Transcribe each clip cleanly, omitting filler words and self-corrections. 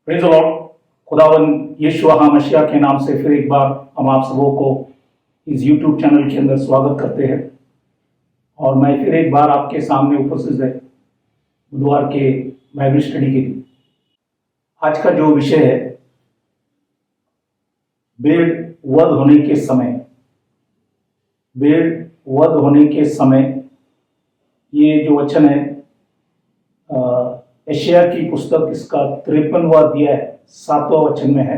Praise the Lord. खुदावन यीशु मसीह के नाम से फिर एक बार हम आप सबों को इस यूट्यूब चैनल के अंदर स्वागत करते हैं और मैं फिर एक बार आपके सामने उपस्थित है बुधवार के बाइबल स्टडी के लिए। आज का जो विषय है भेड़ वध होने के समय। भेड़ वध होने के समय, ये जो वचन है यशायाह की पुस्तक इसका 53वां अध्याय 7वां वचन में है।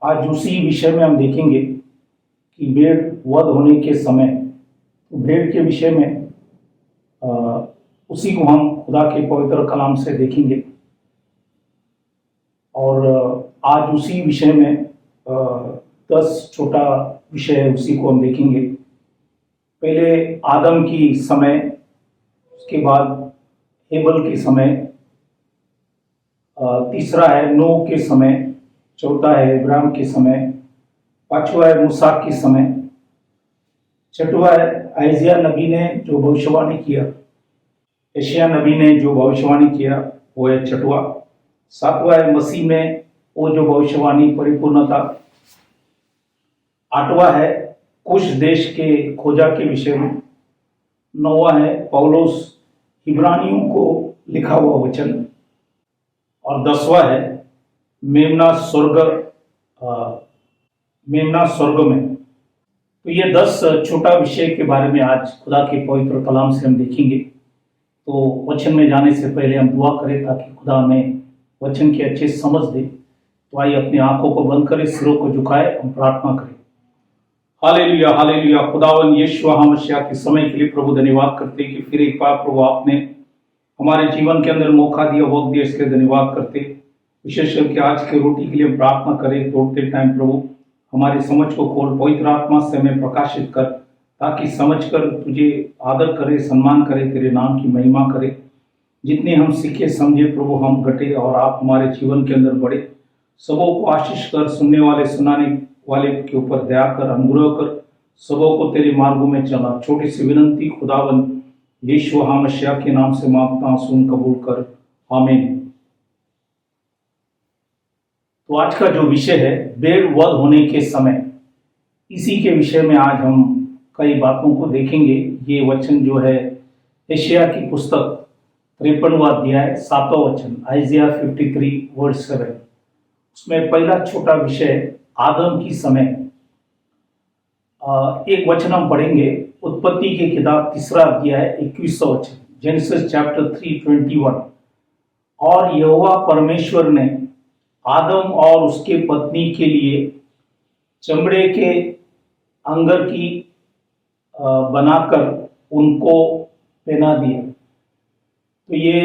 आज उसी विषय में हम देखेंगे कि भेड़ वध होने के समय। तो भेड़ के विषय में उसी को हम खुदा के पवित्र कलाम से देखेंगे और आज उसी विषय में 10 छोटा विषय है, उसी को हम देखेंगे। पहले आदम की समय, उसके बाद हेबल के समय, तीसरा है नूह के समय, चौथा है इब्राहिम के समय, पांचवा है मूसा के समय, छठवा है यशायाह नबी ने जो भविष्यवाणी किया। यशायाह नबी ने जो भविष्यवाणी किया वो है छठवा। सातवां है मसीह में वो जो भविष्यवाणी परिपूर्णता। आठवां है कुश देश के खोजा के विषय में। नौवां है पौलुस इब्रानियों को लिखा हुआ वचन। और 10वां है मेमना स्वर्ग में। तो ये 10 छोटा विषय के बारे में आज खुदा के पवित्र कलाम से हम देखेंगे। तो वचन में जाने से पहले हम दुआ करें ताकि खुदा हमें वचन की अच्छी समझ दे। तो आइए अपनी आंखों को बंद करें, सिरों को झुकाए, हम प्रार्थना करें। Hallelujah hallelujah. खुदावन यीशु मसीह के समय के लिए प्रभु धन्यवाद करते कि फिर एक बार प्रभु आपने हमारे जीवन के अंदर मौका दिया, वक्त दिया, इसके धन्यवाद करते। विशेष करके आज के रोटी के लिए हम प्रार्थना करें। तोड़ते टाइम प्रभु हमारी समझ को खोल, पवित्र आत्मा से हमें प्रकाशित कर ताकि समझकर तुझे आदर करे, सम्मान करे, तेरे नाम की महिमा करे। जितने हम सीखे समझे प्रभु हम घटे और आप हमारे जीवन के अंदर बढ़े। सबों को आशीष कर, सुनने वाले सुनाने वाले के ऊपर दया कर, अनुग्रह कर, सबों को तेरे मार्गों में चला। छोटी सी विनंती खुदावन यीशु मसीह के नाम से मांगता हूं, सुन कबूल कर, आमीन। तो आज का जो विषय है भेड़ वध होने के समय, इसी के विषय में आज हम कई बातों को देखेंगे। ये वचन जो है यशायाह की पुस्तक 53वां अध्याय 7वां वचन, यशायाह 53:7। उसमें पहला छोटा विषय आदम की समय। एक वचन हम पढ़ेंगे, उत्पत्ति की किताब 3 अध्याय 21वां वचन, जेनेसिस चैप्टर 3:21। और यहोवा परमेश्वर ने आदम और उसके पत्नी के लिए चमड़े के अंगर की बनाकर उनको पहना दिया। तो ये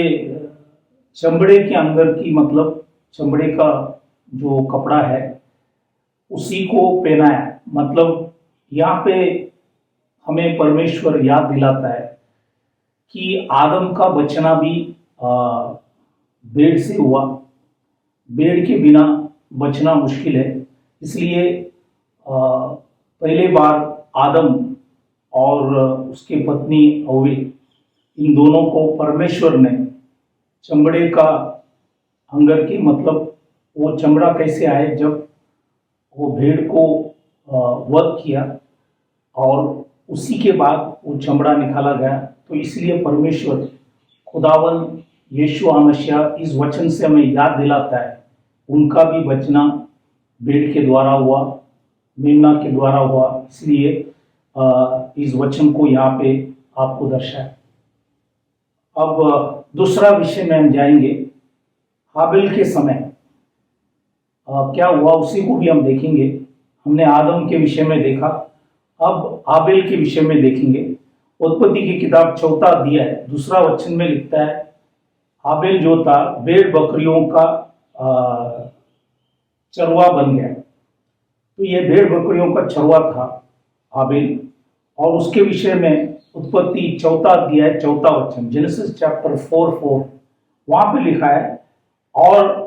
चमड़े के अंगर की मतलब चमड़े का जो कपड़ा है उसी को पहना है। मतलब यहाँ पे हमें परमेश्वर याद दिलाता है कि आदम का बचना भी भेड़ से हुआ। भेड़ के बिना बचना मुश्किल है। इसलिए पहले बार आदम और उसकी पत्नी हव्वा, इन दोनों को परमेश्वर ने चमड़े का अंगर की मतलब वो चमड़ा कैसे आए, जब वो भेड़ को वध किया और उसी के बाद वो चमड़ा निकाला गया। तो इसलिए परमेश्वर खुदावन यीशु मसीह इस वचन से हमें याद दिलाता है उनका भी बचना भेड़ के द्वारा हुआ, मेमना के द्वारा हुआ। इसलिए इस वचन को यहाँ पे आपको दर्शाया। अब दूसरा विषय में हम जाएंगे, हाबिल के समय क्या हुआ उसी को भी हम देखेंगे। हमने आदम के विषय में देखा, अब हाबिल के विषय में देखेंगे। उत्पत्ति की किताब 4 अध्याय 2 वचन में लिखता है, हाबिल जो था भेड़ बकरियों का चरवा बन गया। तो ये भेड़ बकरियों का चरवा था हाबिल। और उसके विषय में उत्पत्ति 4 अध्याय 4 वचन, जेनेसिस चैप्टर 4:4, वहां पे लिखा है, और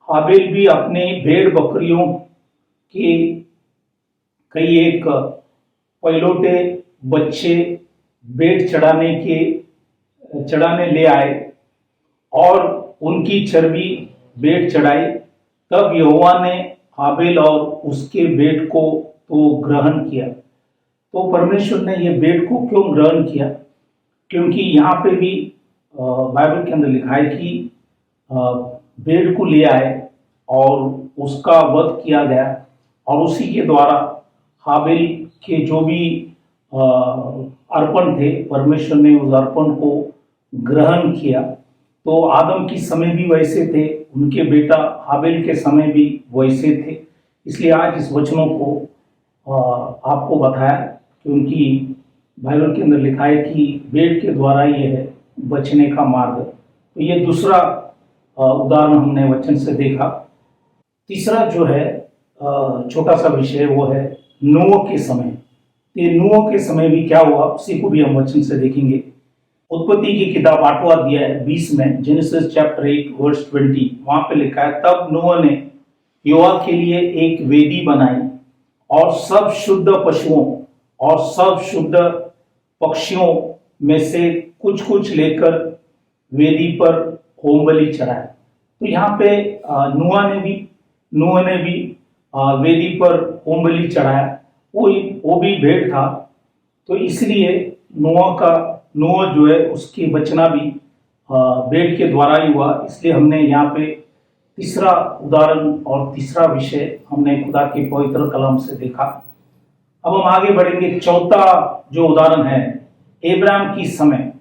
हाबिल भी अपने भेड़ बकरियों के कई एक पहलौठे बच्चे भेड़ चढ़ाने ले आए और उनकी चर्बी भेंट चढ़ाई, तब यहोवा ने हाबिल और उसके भेंट को तो ग्रहण किया। तो परमेश्वर ने ये भेंट को क्यों ग्रहण किया? क्योंकि यहाँ पे भी बाइबल के अंदर लिखा है कि भेड़ को ले आए और उसका वध किया गया, और उसी के द्वारा हाबिल के जो भी अर्पण थे, परमेश्वर ने उस अर्पण को ग्रहण किया। तो आदम की समय भी वैसे थे, उनके बेटा हाबिल के समय भी वैसे थे। इसलिए आज इस वचनों को आपको बताया, क्योंकि बाइबल के अंदर लिखा है कि भेड़ के द्वारा ये है बचने का मार्ग। तो ये दूसरा उदाहरण हमने वचन से देखा। तीसरा जो है छोटा सा विषय, वो है नूह के समय। ये नूह के समय भी क्या हुआ, उसी को भी हम वचन से देखेंगे। उत्पत्ति की किताब 8वां अध्याय 20 में, जेनेसिस चैप्टर 8 वर्स 20, वहां पे लिखा है, तब नूह ने यहोवा के लिए एक वेदी बनाई और सब शुद्ध पशुओं और सब शुद्ध पक्षियों में से कुछ कुछ लेकर वेदी पर होम बलि चढ़ाया। तो यहाँ पे नूह ने भी वेदी पर होम बलि चढ़ाया। वो भी भेड़ था। तो इसलिए नूह जो है उसकी बचना भी भेड़ के द्वारा ही हुआ। इसलिए हमने यहाँ पे तीसरा उदाहरण और तीसरा विषय हमने खुदा के पवित्र कलाम से देखा। अब हम आगे बढ़ेंगे। चौथा जो उदाहरण है अब्राहम की समय।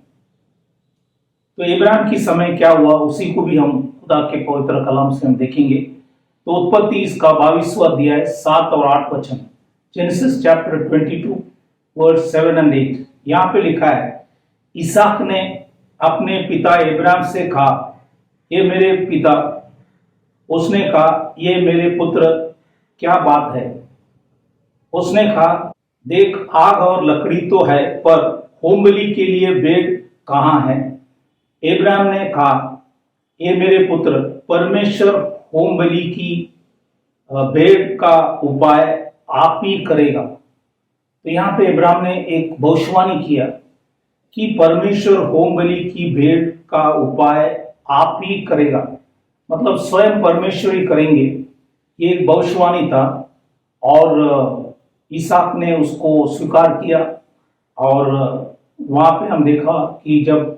तो अब्राहम की समय क्या हुआ, उसी को भी हम खुदा के पवित्र कलाम से हम देखेंगे। तो उत्पत्ति इसका 22वां अध्याय 7 और 8 वचन, जेनेसिस चैप्टर 22 वर्स 7 और 8, यहाँ पे लिखा है, इसहाक ने अपने पिता अब्राहम से कहा, ये मेरे पिता। उसने कहा, ये मेरे पुत्र, क्या बात है? उसने कहा, देख, आग और लकड़ी तो है, पर होम बलि के लिए भेड़ कहाँ है? अब्राहम ने कहा, ये मेरे पुत्र, परमेश्वर होम बलि की भेड़ का उपाय आप ही करेगा। तो यहाँ पे अब्राहम ने एक भविष्यवाणी किया कि परमेश्वर होम बलि की भेड़ का उपाय आप ही करेगा, मतलब स्वयं परमेश्वर ही करेंगे। ये एक भविष्यवाणी था और इसहाक ने उसको स्वीकार किया। और वहां पे हम देखा कि जब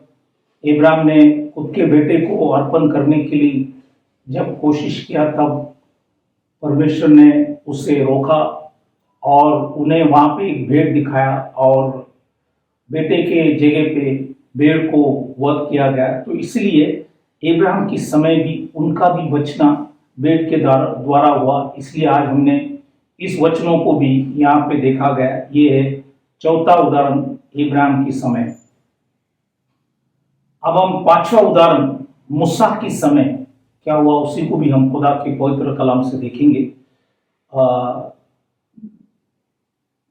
अब्राहम ने खुद के बेटे को अर्पण करने के लिए जब कोशिश किया, तब परमेश्वर ने उसे रोका और उन्हें वहां पे एक भेड़ दिखाया और बेटे के जगह पे भेड़ को वध किया गया। तो इसलिए अब्राहम की समय भी उनका भी बचना भेड़ के द्वारा हुआ। इसलिए आज हमने इस वचनों को भी यहाँ पे देखा गया। ये है चौथा उदाहरण अब्राहम की समय। अब हम पांचवा उदाहरण मूसा की समय क्या हुआ, उसी को भी हम खुदा के पवित्र कलाम से देखेंगे।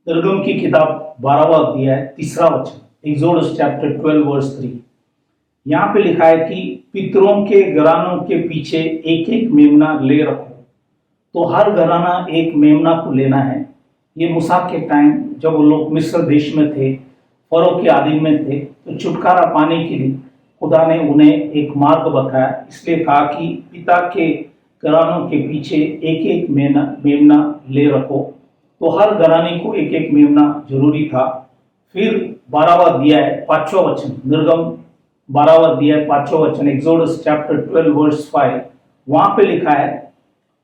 निर्गम की किताब 12वां अध्याय 3 वचन, एक्सोडस चैप्टर 12 वर्स 3, यहाँ पे लिखा है कि पितरों के घरानों के पीछे एक एक मेमना ले रखो। तो हर घराना एक मेमना को लेना है। ये मूसा के टाइम जब वो लोग मिस्र देश में थे, फरो के अधीन में थे, तो छुटकारा पाने के लिए खुदा ने उन्हें एक मार्ग बताया। इसलिए कहा कि पिता के घरानों के पीछे एक एक मेमना ले रखो। तो हर घराने को एक एक मेमना जरूरी था। फिर 12वां अध्याय 5वां वचन, निर्गम 12वां अध्याय 5वां वचन, एक्सोडस चैप्टर 12 वर्स 5, वहां पे लिखा है,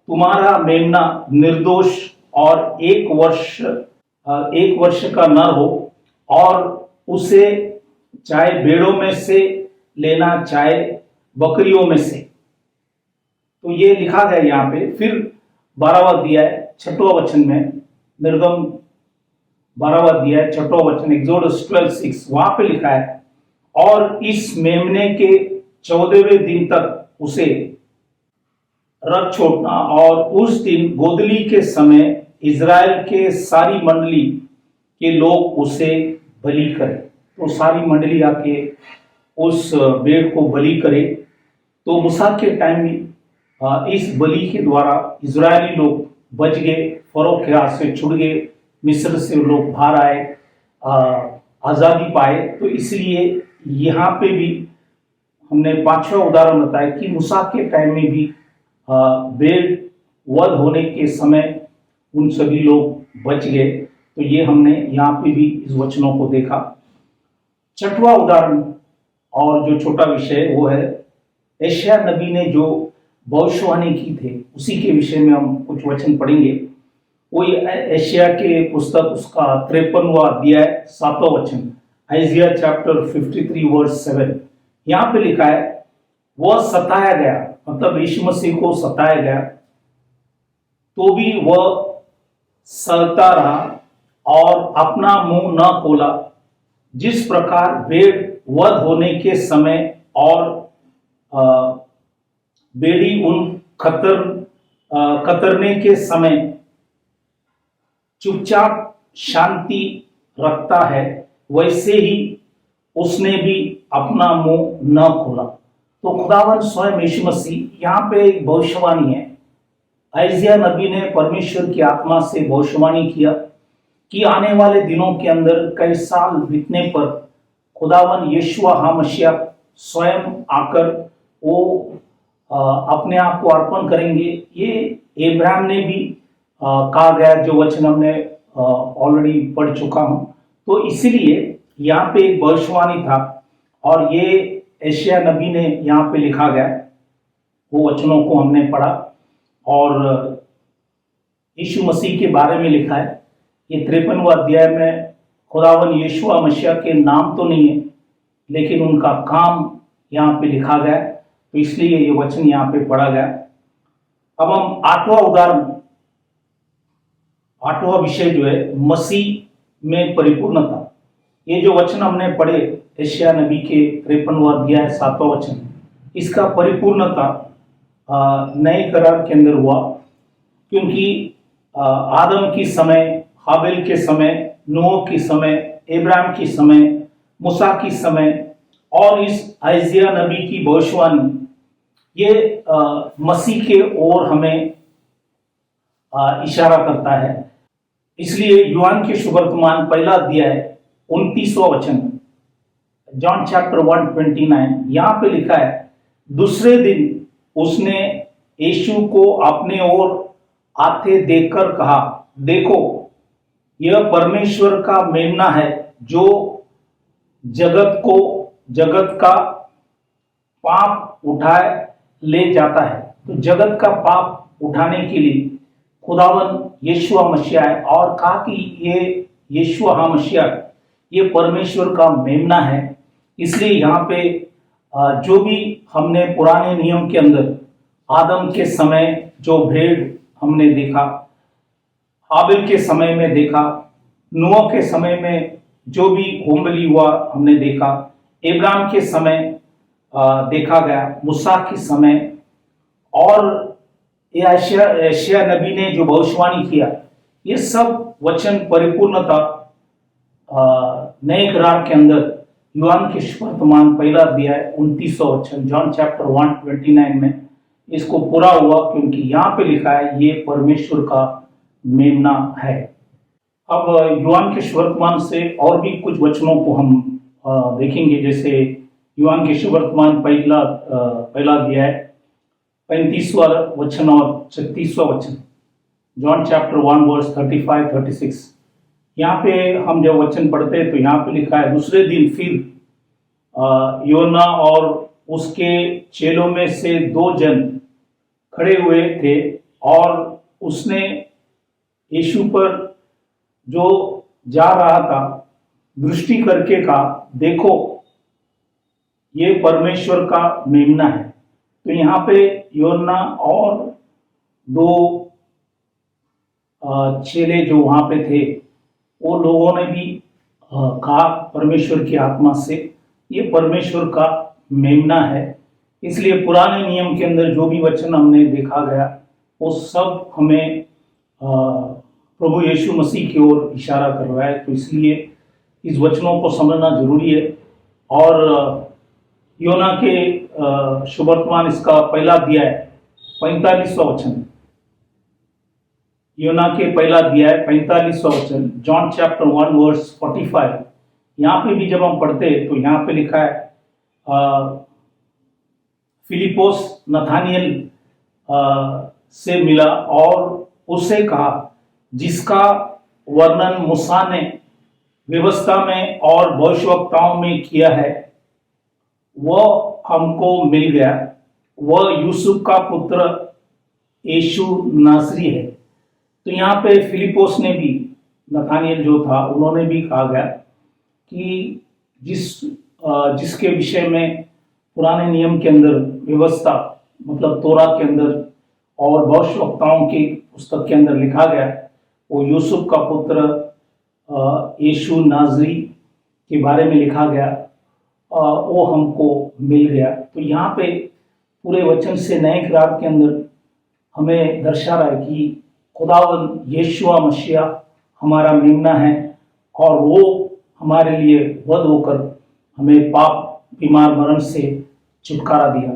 तुम्हारा मेमना निर्दोष और एक वर्ष का नर हो, और उसे चाहे भेड़ों में से लेना चाहे बकरियों में से। तो ये लिखा गया यहाँ पे। फिर 12वां अध्याय 6वां वचन में, निर्गम 12वां अध्याय 6वां वचन, एक्सोडस 12:6, वहां पे लिखा है, और इस मेमने के 14वें दिन तक उसे रख छोड़ना, और उस दिन गोदली के समय इज़राइल के सारी मंडली के लोग उसे बलि करें। तो सारी मंडली आके उस भेड़ को बलि करे। तो मूसा के टाइम में इस बलि के द्वारा इजरायली लोग बच गए, फरो के हाथ से छुट गए, मिस्र से लोग बाहर आए, आज़ादी पाए। तो इसलिए यहाँ पे भी हमने 5वां उदाहरण बताया कि मूसा के टाइम में भी भेड़ वध होने के समय उन सभी लोग बच गए। तो ये हमने यहाँ पे भी इस वचनों को देखा। छठवां उदाहरण और जो छोटा विषय है वो है यशायाह नबी ने जो भविष्यवाणी की थे उसी के विषय में हम कुछ वचन पढ़ेंगे। वो यशायाह के पुस्तक उसका 53वां अध्याय 7वां वचन, आइजिया चैप्टर 53 वर्स 7। यहाँ पे लिखा है, वह सताया गया, मतलब यीशु मसीह को सताया गया, तो भी वह सहता रहा और अपना मुंह न खोला। जिस प्रकार भेड़ वध होने के समय और बेड़ी उन कतरने के समय चुपचाप शांति रखता है, वैसे ही उसने भी अपना मुंह न खोला। तो खुदावन स्वयं यीशु मसीह, यहाँ पे एक भविष्यवाणी है। आइजिया नबी ने परमेश्वर की आत्मा से भविष्यवाणी किया कि आने वाले दिनों के अंदर कई साल बीतने पर खुदावन यीशुआ मसीह स्वयं आकर वो अपने आप को अर्पण करेंगे। ये अब्राहम ने भी कहा गया, जो वचन हमने ऑलरेडी पढ़ चुका हूं। तो इसीलिए यहाँ पे एक भविष्यवाणी था और ये यशायाह नबी ने यहाँ पे लिखा गया, वो वचनों को हमने पढ़ा और यीशु मसीह के बारे में लिखा है। ये 53वां अध्याय में खुदावन यीशुआ मसीह के नाम तो नहीं है, लेकिन उनका काम यहाँ पे लिखा गया, तो इसलिए ये वचन यहाँ पे पढ़ा गया। अब हम 8वां उदाहरण, 8वां विषय जो है मसीह में परिपूर्णता। ये जो वचन हमने पढ़े यशायाह नबी के 53वां अध्याय 7वां वचन, इसका परिपूर्णता नए करार के अंदर हुआ, क्योंकि आदम के समय, हाबिल के समय, नूह के समय, इब्राहिम के समय, मूसा के समय और इस आइजिया नबी की भविष्यवाणी, ये मसीह के ओर हमें इशारा करता है। इसलिए यूहान के सुवर्तमान पहला अध्याय 29वां वचन, जॉन चैप्टर 1:29, यहाँ पे लिखा है, दूसरे दिन उसने यीशु को अपने ओर आते देखकर कहा, देखो यह परमेश्वर का मेमना है जो जगत का पाप उठाए ले जाता है। तो जगत का पाप उठाने के लिए खुदावन यीशुआ मसीह है और कहा कि ये यीशुआ मसीह ये परमेश्वर का मेमना है। इसलिए यहाँ पे जो भी हमने पुराने नियम के अंदर आदम के समय जो भेड़ हमने देखा, हाबिल के समय में देखा, नूह के समय में जो भी होम बलि हुआ हमने देखा, इब्राहिम के समय देखा गया, मूसा के समय, और यशायाह नबी ने जो भविष्यवाणी किया, ये सब वचन परिपूर्णता नए करार के अंदर यूहान के सुवर्तमान पहला अध्याय 29वां वचन, जॉन चैप्टर 1:29 में इसको पूरा हुआ, क्योंकि यहाँ पे लिखा है ये परमेश्वर का मेमना है। अब यूहान के सुवर्तमान से और भी कुछ वचनों को हम देखेंगे, जैसे यूहान के सुवर्तमान पहला अध्याय 35वां वचन और 36वां वचन, जॉन चैप्टर 1 वर्स 35-36। यहाँ पे हम जब वचन पढ़ते हैं तो यहाँ पे लिखा है, दूसरे दिन फिर योना और उसके चेलों में से 2 जन खड़े हुए थे और उसने यीशु पर जो जा रहा था दृष्टि करके कहा, देखो ये परमेश्वर का मेमना है। तो यहाँ पे योना और 2 चेले जो वहां पे थे, वो लोगों ने भी कहा परमेश्वर की आत्मा से, ये परमेश्वर का मेमना है। इसलिए पुराने नियम के अंदर जो भी वचन हमने देखा गया वो सब हमें प्रभु यीशु मसीह की ओर इशारा कर रहा है। तो इसलिए इस वचनों को समझना जरूरी है। और योना के सुवर्तमान इसका पहला अध्याय 45वां वचन, योना के पहला अध्याय 45वां वचन, जॉन चैप्टर 1 वर्स 45। यहाँ पे भी जब हम पढ़ते हैं तो यहाँ पे लिखा है, फिलिपोस नथानियल से मिला और उसे कहा, जिसका वर्णन मूसा ने व्यवस्था में और भविष्यवक्ताओं में किया है, वह हमको मिल गया। वह यूसुफ का पुत्र यीशु नासरी है। तो यहाँ पे फिलिपोस ने भी, नथानियल जो था, उन्होंने भी कहा गया कि जिसके विषय में पुराने नियम के अंदर व्यवस्था, मतलब तोरा के अंदर और भविष्यवक्ताओं की पुस्तक के अंदर लिखा गया, वो यूसुफ का पुत्र यीशु नासरी के बारे में लिखा गया, वो हमको मिल गया। तो यहाँ पे पूरे वचन से नए करार के अंदर हमें दर्शा रहा है कि खुदावन यीशुआ मसीहा हमारा मेमना है और वो हमारे लिए वध होकर हमें पाप बीमार मरण से छुटकारा दिया।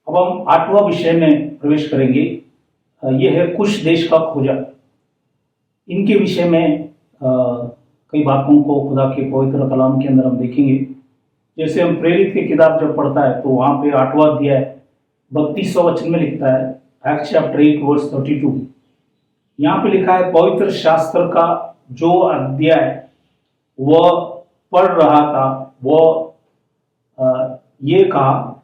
अब हम 8वां विषय में प्रवेश करेंगे। यह है कुश देश का खोजा। इनके विषय में कई बातों को खुदा के पवित्र कलाम के अंदर हम देखेंगे। जैसे हम प्रेरित की किताब जब पढ़ता है तो वहाँ पे 8वां अध्याय 32वां वचन में लिखता है, एक्ट्स चैप्टर 8 वर्स 32। यहाँ पे लिखा है, पवित्र शास्त्र का जो अध्याय वह पढ़ रहा था, वह ये कहा,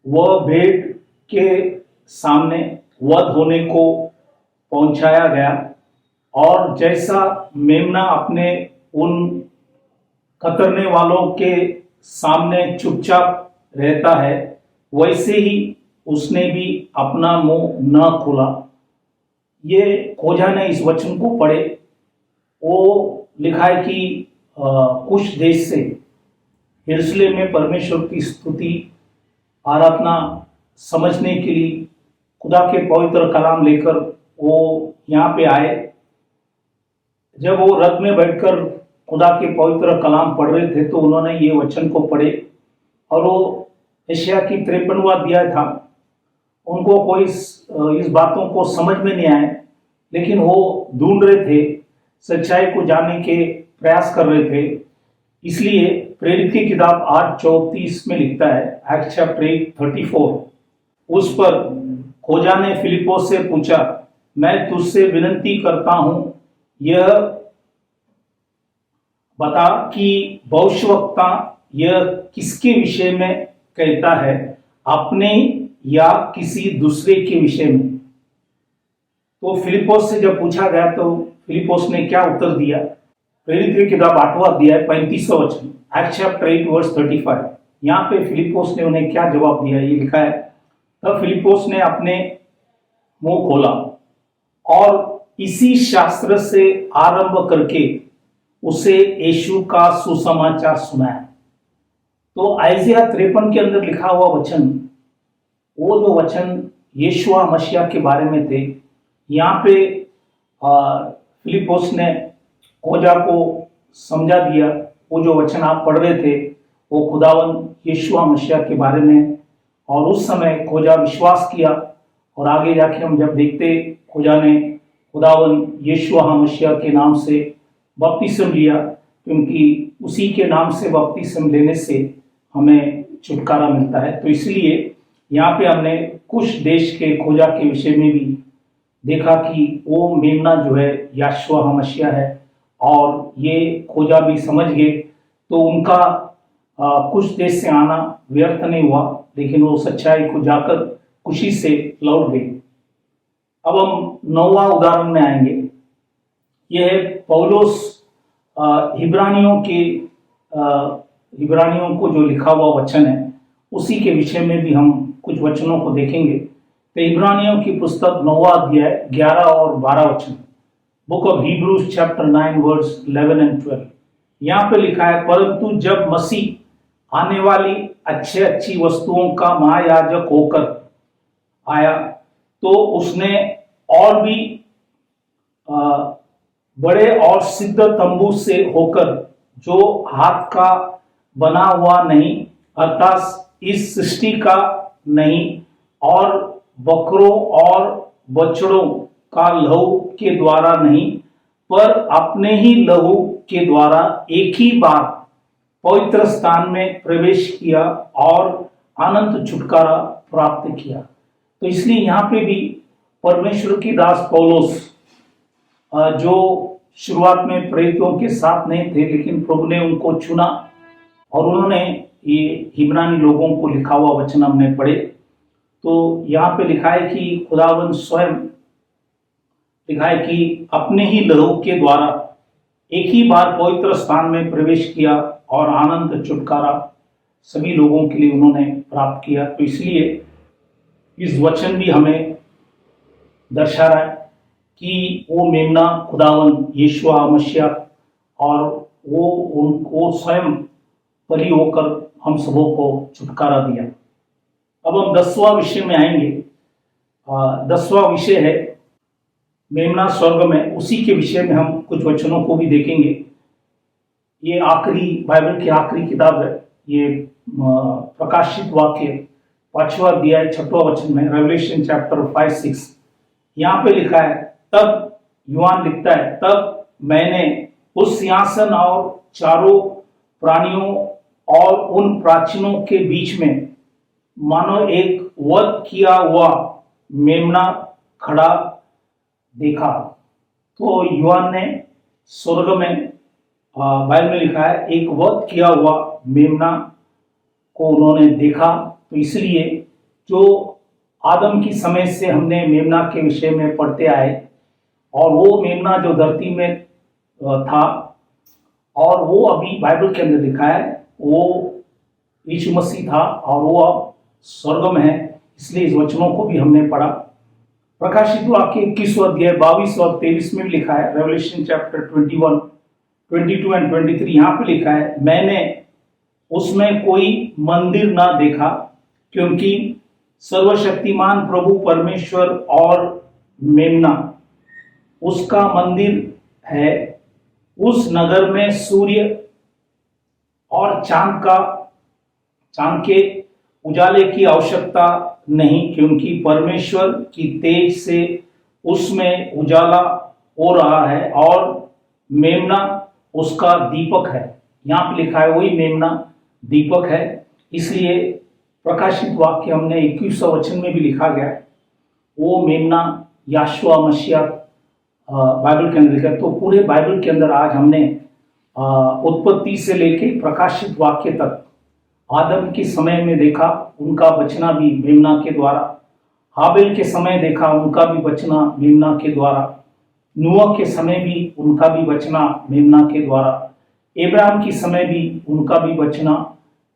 वह भेड़ के सामने वध होने को पहुंचाया गया और जैसा मेमना अपने उन कतरने वालों के सामने चुपचाप रहता है, वैसे ही उसने भी अपना मुंह न खोला। ये खोजा ने इस वचन को पढ़े, वो लिखा है कि कुछ देश से यरूशलेम में परमेश्वर की स्तुति आराधना समझने के लिए खुदा के पवित्र कलाम लेकर वो यहाँ पे आए। जब वो रथ में बैठकर खुदा के पवित्र कलाम पढ़ रहे थे तो उन्होंने ये वचन को पढ़े और वो यशायाह की 53वां अध्याय था। उनको कोई इस बातों को समझ में नहीं आए, लेकिन वो ढूंढ रहे थे, सच्चाई को जानने के प्रयास कर रहे थे। इसलिए प्रेरित की किताब 8:34 में लिखता है, एक्ट्स चैप्टर 8:34, उस पर खोजा ने फिलिपोस से पूछा, मैं तुझसे विनती करता हूं, यह बता कि भविष्यवक्ता यह किसके विषय में कहता है, अपने या किसी दूसरे के विषय में। तो फिलिपोस से जब पूछा गया तो फिलिपोस ने क्या उत्तर दिया? प्रेरित की किताब 8वां अध्याय 35वां वचन, एक्ट्स चैप्टर 8 वर्स 35। यहाँ पे फिलिपोस ने उन्हें क्या जवाब दिया, ये लिखा है, तब फिलिपोस ने अपने मुंह खोला और इसी शास्त्र से आरंभ करके उसे यीशु का सुसमाचार सुनाया। तो यशायाह 53 के अंदर लिखा हुआ वचन, वो जो वचन यीशुआ मसीहा के बारे में थे, यहाँ पे फिलिपोस ने खोजा को समझा दिया। वो जो वचन आप पढ़ रहे थे वो खुदावन यीशुआ मसीहा के बारे में, और उस समय खोजा विश्वास किया और आगे जाके हम जब देखते खोजा ने खुदावन यीशुआ मसीहा के नाम से बपतिस्म लिया, क्योंकि उसी के नाम से बपतिस्म लेने से हमें छुटकारा मिलता है। तो इसलिए यहाँ पे हमने कुछ देश के खोजा के विषय में भी देखा कि वो मेमना जो है यीशुआ मसीहा है, और ये खोजा भी समझ गए तो उनका कुछ देश से आना व्यर्थ नहीं हुआ, लेकिन वो सच्चाई को जाकर खुशी से लौट गए। अब हम 9वां उदाहरण में आएंगे। यह है पौलुस इब्रानियों को जो लिखा हुआ वचन है उसी के विषय में भी हम कुछ वचनों को देखेंगे। तो इब्रानियों की पुस्तक 9वां अध्याय 11 और 12 वचन, book of Hebrews chapter 9 verse 11 and 12। यहाँ पे लिखा है, परंतु जब मसीह आने वाली अच्छी वस्तुओं का महायाजक होकर आया तो उसने और भी बड़े और सिद्ध तंबू से होकर, जो हाथ का बना हुआ नहीं, अर्थात इस सृष्टि का नहीं, और बकरों और बछड़ों का लहू के द्वारा नहीं, पर अपने ही लहू के द्वारा एक ही बार पवित्र स्थान में प्रवेश किया और अनंत छुटकारा प्राप्त किया। तो तो इसलिए यहाँ पे भी परमेश्वर की दास पौलुस जो शुरुआत में प्रेरितों के साथ नहीं थे, लेकिन प्रभु ने उनको चुना और उन्होंने ये हिब्रानी लोगों को लिखा हुआ वचन हमने पढ़े। तो यहाँ पे लिखा है कि खुदावन स्वयं लिखा है कि अपने ही लहू के द्वारा एक ही बार पवित्र स्थान में प्रवेश किया और आनंद छुटकारा सभी लोगों के लिए उन्होंने प्राप्त किया। तो इसलिए इस वचन भी हमें दर्शा रहा है कि वो मेमना खुदावन यीशुआ मसीह और वो उनको स्वयं बलि होकर हम सबों को छुटकारा दिया। अब हम 10वां विषय में आएंगे। 10वां विषय है मेमना स्वर्ग में। उसी के विषय में हम कुछ वचनों को भी देखेंगे। ये आखिरी बाइबल की आखिरी किताब है, ये प्रकाशित वाक्य 5वां अध्याय 6वां वचन में, रेवलेशन चैप्टर 5-6 यहाँ पे लिखा है। तब यूहान लिखता है, तब मैंने उस सिंहासन और चारों प्राणियों और उन प्राचीनों के बीच में मानो एक वध किया हुआ मेमना खड़ा देखा। तो यूहान ने स्वर्ग में बाइबल में लिखा है एक वध किया हुआ मेमना को उन्होंने देखा। तो इसलिए जो आदम की समय से हमने मेमना के विषय में पढ़ते आए और वो मेमना जो धरती में था और वो अभी बाइबल के अंदर लिखा है वो यीशु मसीह था और वो अब स्वर्ग में है। इसलिए इस वचनों को भी हमने पढ़ा। प्रकाशित वाक्य 21वां अध्याय 22 और 23 में भी लिखा है, रेवलेशन चैप्टर 21, 22 एंड 23 यहाँ पे लिखा है, मैंने उसमें कोई मंदिर ना देखा क्योंकि सर्वशक्तिमान प्रभु परमेश्वर और मेमना उसका मंदिर है। उस नगर में सूर्य और चांद के उजाले की आवश्यकता नहीं क्योंकि परमेश्वर की तेज से उसमें उजाला हो रहा है और मेमना उसका दीपक है। यहाँ पे लिखा है वही मेमना दीपक है। इसलिए प्रकाशित वाक्य हमने 21वां वचन में भी लिखा गया है वो मेमना यीशुआ मसीह बाइबल के अंदर लिखा है। तो पूरे बाइबल के अंदर आज हमने उत्पत्ति से लेके प्रकाशित वाक्य तक आदम के समय में देखा उनका बचना भी मेमना के द्वारा, हाबिल के समय देखा उनका भी बचना मेमना के द्वारा, नूह के समय भी उनका भी बचना मेमना के द्वारा, इब्राहिम के समय भी उनका भी बचना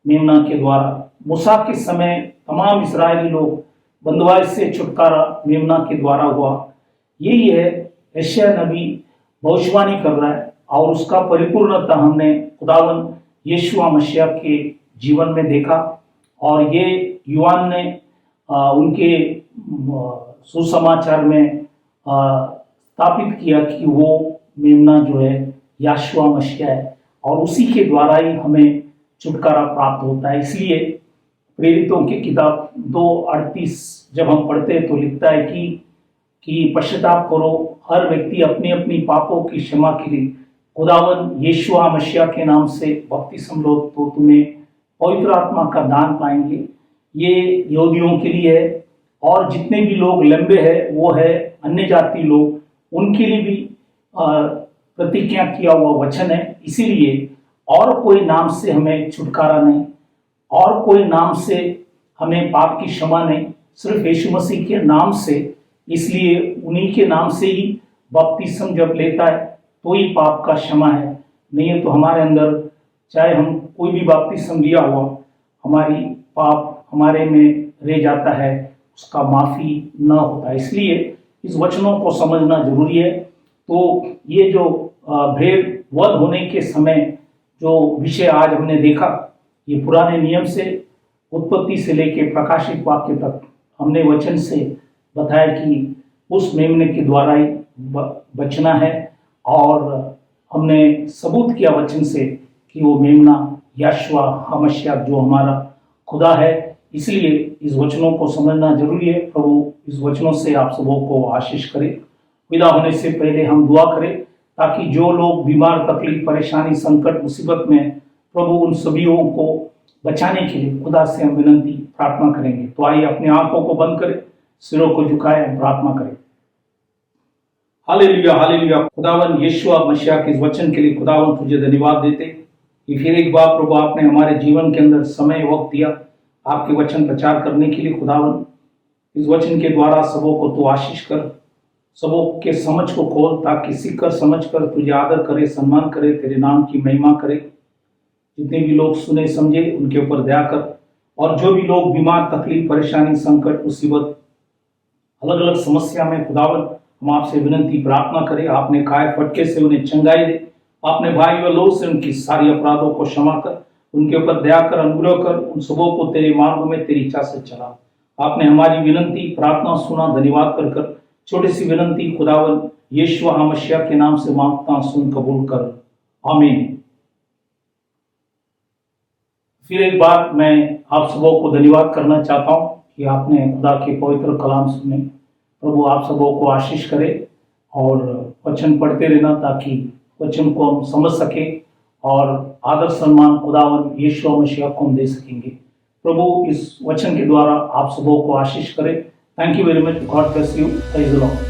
मेमना के द्वारा, मूसा के समय तमाम इस्राएली लोग बंदवाई से छुटकारा मेमना के द्वारा हुआ। यही है यशायाह नबी भविष्यवाणी कर रहा है और उसका परिपूर्णता हमने खुदावन यीशुआ मसीह के जीवन में देखा। और ये यूहान ने उनके सुसमाचार में स्थापित किया कि वो मेमना जो है यीशुआ मसीह है और उसी के द्वारा ही हमें छुटकारा प्राप्त होता है। इसलिए प्रेरितों की किताब 2:38 जब हम पढ़ते हैं तो लिखता है कि पश्चाताप करो, हर व्यक्ति अपनी अपनी पापों की क्षमा के लिए खुदावन यीशुआ मसीह के नाम से बपतिस्म लो तो तुम्हें पवित्र आत्मा का दान पाएंगे। ये यहूदियों के लिए है और जितने भी लोग लंबे हैं वो है अन्य जाति लोग, उनके लिए भी प्रतिज्ञा किया हुआ वचन है। इसीलिए और कोई नाम से हमें छुटकारा नहीं, और कोई नाम से हमें पाप की क्षमा नहीं, सिर्फ यीशु मसीह के नाम से। इसलिए उन्हीं के नाम से ही बपतिस्म जब लेता है तो ही पाप का क्षमा है, नहीं है तो हमारे अंदर चाहे हम कोई भी बपतिस्म लिया हुआ हमारी पाप हमारे में रह जाता है, उसका माफी न होता। इसलिए इस वचनों को समझना जरूरी है। तो ये जो भेद वध होने के समय जो विषय आज हमने देखा, ये पुराने नियम से उत्पत्ति से लेके प्रकाशित वाक्य तक हमने वचन से बताया कि उस मेमने के द्वारा ही बचना है और हमने सबूत किया वचन से कि वो मेमना यीशुआ मसीह जो हमारा खुदा है। इसलिए इस वचनों को समझना जरूरी है। प्रभु इस वचनों से आप सबों को आशीष करे। विदा होने से पहले हम दुआ करें ताकि जो लोग बीमार, तकलीफ, परेशानी, संकट, मुसीबत में, प्रभु उन सभीयों को बचाने के लिए खुदा से हम विनती प्रार्थना करेंगे। तो आइए अपने आंखों को बंद करें, सिरों को झुकाए, हम प्रार्थना करें। Hallelujah, hallelujah. खुदावन यीशु मसीह के इस वचन के लिए खुदावन तुझे धन्यवाद देते कि फिर एक बार प्रभु आपने हमारे जीवन के अंदर समय वक्त दिया आपके वचन प्रचार करने के लिए। खुदावन इस वचन के द्वारा सबों को तू आशीष कर, सबों के समझ को खोल, ताकि सीखकर समझ कर तुझे आदर करे, सम्मान करे, तेरे नाम की महिमा करे। जितने भी लोग सुने समझे उनके ऊपर दया कर, और जो भी लोग बीमार, तकलीफ, परेशानी, संकट, मुसीबत, अलग अलग समस्या में खुदावन हम आपसे विनंती प्रार्थना करें, आपने खाए फटके से उन्हें चंगाई दे, आपने भाई व लोग से उनकी सारी अपराधों को क्षमा कर, उनके ऊपर दया कर, अनुग्रह कर, उन सबों को तेरे मार्ग में तेरी इच्छा से चला। आपने हमारी विनंती प्रार्थना सुना, धन्यवाद कर छोटी सी विनंती खुदावन यीशु मसीह के नाम से मांगता, सुन कबूल कर, आमीन। फिर एक बार मैं आप सबों को धन्यवाद करना चाहता हूं कि आपने खुदा के पवित्र कलाम सुने। प्रभु आप सबों को आशीष करे और वचन पढ़ते रहना, ताकि वचन को हम समझ सके और आदर सम्मान खुदावन यीशु मसीह को हम दे सकेंगे। प्रभु इस वचन के द्वारा आप सबों को आशीष करे। Thank you very much. God bless you. Praise the Lord.